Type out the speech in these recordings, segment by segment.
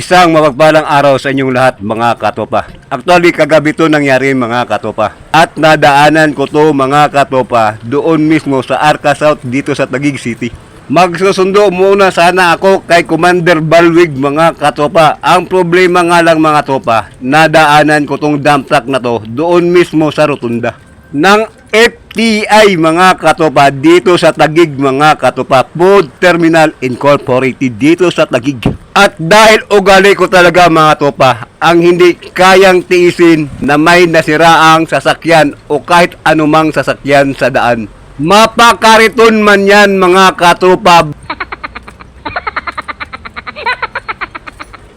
Isang mapagpalang araw sa inyong lahat mga katopa. Actually kagabi to nangyari mga katopa. At nadaanan ko to mga katopa doon mismo sa Arca South dito sa Taguig City. Magsusundo muna sana ako kay Commander Balwig mga katopa. Ang problema nga lang mga topa, nadaanan ko tong dump truck na to doon mismo sa rotunda ng FTI mga katopa dito sa Taguig mga katopa. Food Terminal Incorporated dito sa Taguig. At dahil ugali ko talaga mga topa, ang hindi kayang tiisin na may nasiraang sasakyan o kahit anumang sasakyan sa daan. Mapakariton man yan mga katopa.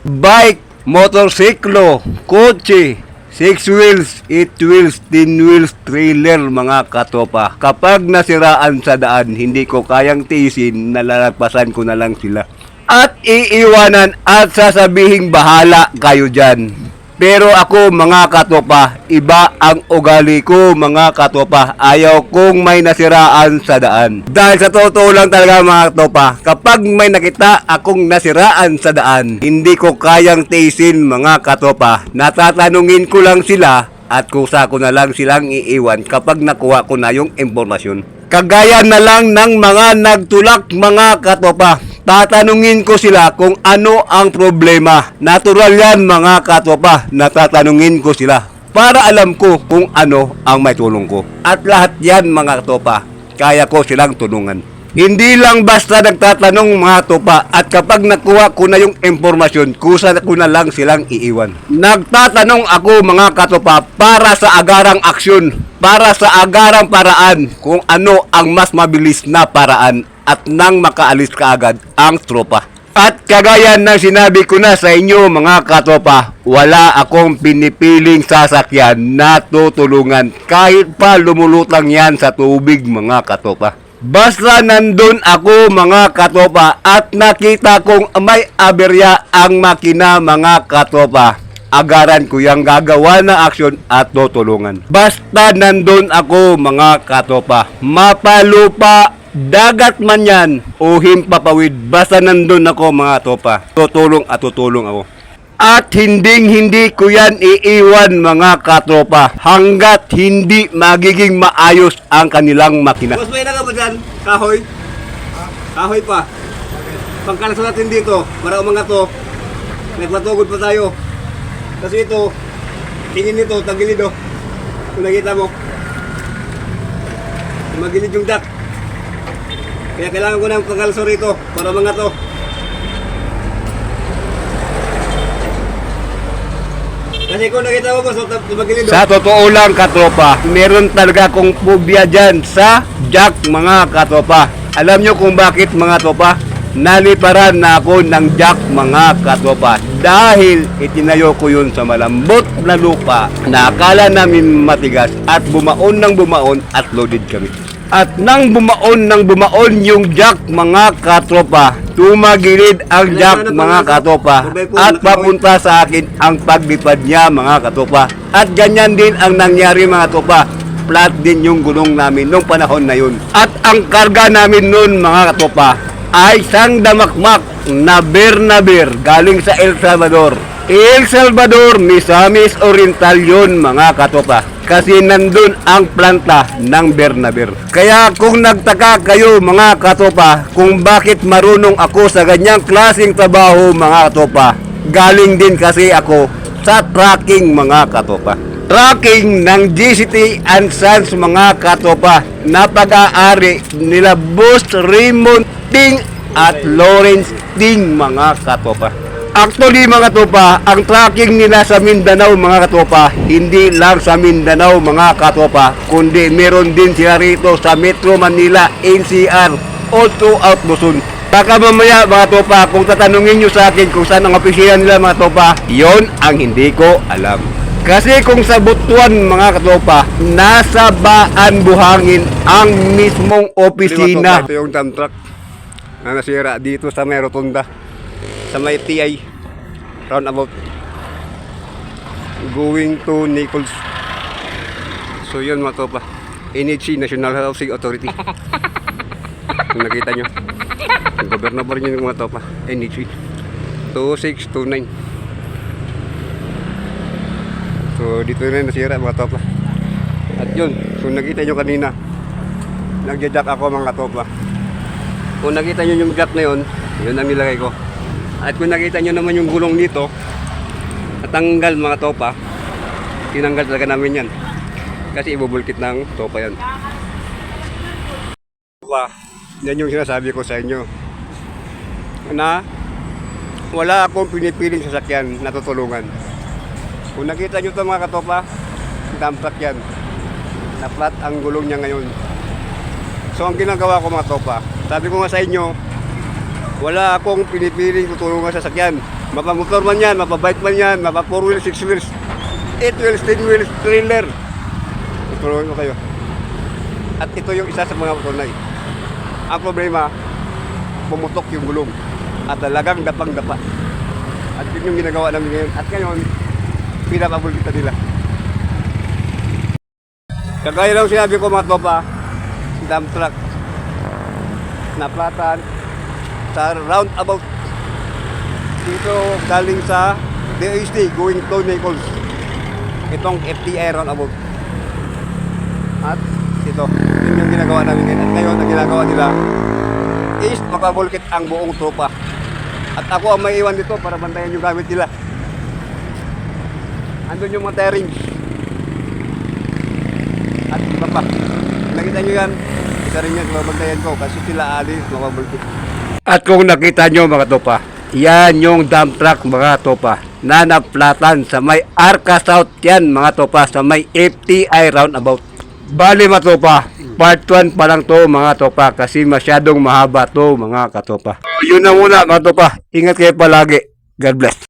Bike, motorsiklo, kotse, 6 wheels, 8 wheels, 10 wheels, trailer mga katopa. Kapag nasiraan sa daan, hindi ko kayang tiisin, nalalagpasan ko na lang sila. At iiwanan at sasabihing bahala kayo dyan. Pero ako mga katopa, iba ang ugali ko mga katopa. Ayaw kong may nasiraan sa daan. Dahil sa totoo lang talaga mga katopa, kapag may nakita akong nasiraan sa daan, hindi ko kayang tiisin mga katopa. Natatanungin ko lang sila at kusa ko na lang silang iiwan kapag nakuha ko na yung impormasyon. Kagaya na lang ng mga nagtulak mga katopa. Tatanungin ko sila kung ano ang problema. Natural yan mga katopa. Natatanungin ko sila para alam ko kung ano ang may tulong ko. At lahat yan mga katopa, kaya ko silang tulungan. Hindi lang basta nagtatanong mga topa at kapag nakuha ko na yung impormasyon, kusa ko na lang silang iiwan. Nagtatanong ako mga katopa para sa agarang aksyon, para sa agarang paraan kung ano ang mas mabilis na paraan at nang makaalis kaagad ang tropa. At kagaya ng sinabi ko na sa inyo mga katopa, wala akong pinipiling sasakyan na tutulungan kahit pa lumulutang yan sa tubig mga katopa. Basta nandun ako mga katopa at nakita kong may aberya ang makina mga katopa, agaran ko yung gagawa na aksyon at tutulungan. Basta nandun ako mga katopa, mapalupa, dagat man yan o himpapawid, basta nandun ako mga topa, tutulong at tutulong ako. At hindi ko yan iiwan mga katopa hanggat hindi magiging maayos ang kanilang makina. Boss, may ka ba dyan? Kahoy? Kahoy pa. Pagkalas natin dito, para umangat to, nagpatugod pa tayo. Kasi ito, tingin nito, tagilid oh. Kung nakita mo, magilid yung duct. Kaya kailangan ko ng pagkalso rito para umangat to. Kasi kung nakita mo so magilid. Sa totoo lang katropa, meron talaga akong phobia dyan sa jack mga katropa. Alam nyo kung bakit mga tropa? Naliparan na ako ng jack mga katropa. Dahil itinayo ko yun sa malambot na lupa na akala namin matigas at bumaon ng bumaon at loaded kami. At nang bumaon yung jack mga katropa, tumagilid ang jack mga katopa at papunta sa akin ang paglipad niya mga katopa. At ganyan din ang nangyari mga katopa. Flat din yung gulong namin nung panahon na yun. At ang karga namin nun mga katopa ay isang damakmak na beer galing sa El Salvador. El Salvador, Misamis Oriental yun mga katopa. Kasi nandun ang planta ng beer. Kaya kung nagtaka kayo mga katopa kung bakit marunong ako sa ganyang klaseng trabaho mga katopa, galing din kasi ako sa trucking mga katopa. Trucking ng GCT and Sons mga katopa na pag-aari nila Boss Raymond Ting at Lawrence Ting mga katopa. Actually mga katopa, ang tracking nila sa Mindanao mga katopa, hindi lang sa Mindanao mga katopa, kundi meron din sila rito sa Metro Manila, NCR, all throughout Luzon. Baka mamaya mga katopa, kung tatanungin nyo sa akin kung saan ang opisina nila mga katopa, yon ang hindi ko alam. Kasi kung sa Butuan mga katopa, nasa Baan Buhangin ang mismong opisina. Ito yung dump truck na nasira dito sa may rotunda, sa may TI roundabout going to Nichols. So yun mga topa, NHC, National Housing Authority. Kung nakita nyo, ang gobernador nyo yung mga topa, NHC. 2629. So dito na nasira mga topa. At yun, kung nakita nyo kanina, nagja-jack ako mga topa. Kung nakita nyo yung jack na yun, yun ang nilagay ko. At kung nakita nyo naman yung gulong dito, natanggal mga topa, tinanggal talaga namin yan. Kasi ibubulkit ng topa yan. Topa, yan yung sinasabi ko sa inyo. Na wala akong pinipiling sasakyan na tutulungan. Kung nakita nyo ito mga katopa, dump truck yan. Na flat ang gulong niya ngayon. So ang ginagawa ko mga topa, sabi ko nga sa inyo, wala akong pinipiling tutulungan sa sasakyan. Mapamotor man yan, mapabike man yan, mapa 4 wheels, 6 wheels, 8 wheels, 10 wheels, trailer. Tutulungan ko kayo. At ito yung isa sa mga motor na ang problema, pumutok yung gulong. At talagang dapang-dapa. At yun yung ginagawa namin ngayon. At ngayon, pinapabul kita nila. Kagaya lang sinabi ko mga topa, dump truck, naplatan sa roundabout. Dito galing sa DOST going to Naples. Itong FTI roundabout. At ito, yun yung ginagawa namin ngayon. At ngayon, ang ginagawa nila is makabulkit ang buong tropa. At ako ang may iwan dito para bantayan yung gamit nila. Andun yung mga tires. At iba pa. Nakita nyo yan, isa rin yan mabantayan ko kasi sila alis makabulkit. At kung nakita nyo mga topa, yan yung dump truck mga topa na naplatan sa may Arca South yan mga topa sa may FTI roundabout. Bali mga topa, part 1 pa lang to mga topa kasi masyadong mahaba to mga katopa. Yun na muna mga topa, ingat kayo palagi. God bless.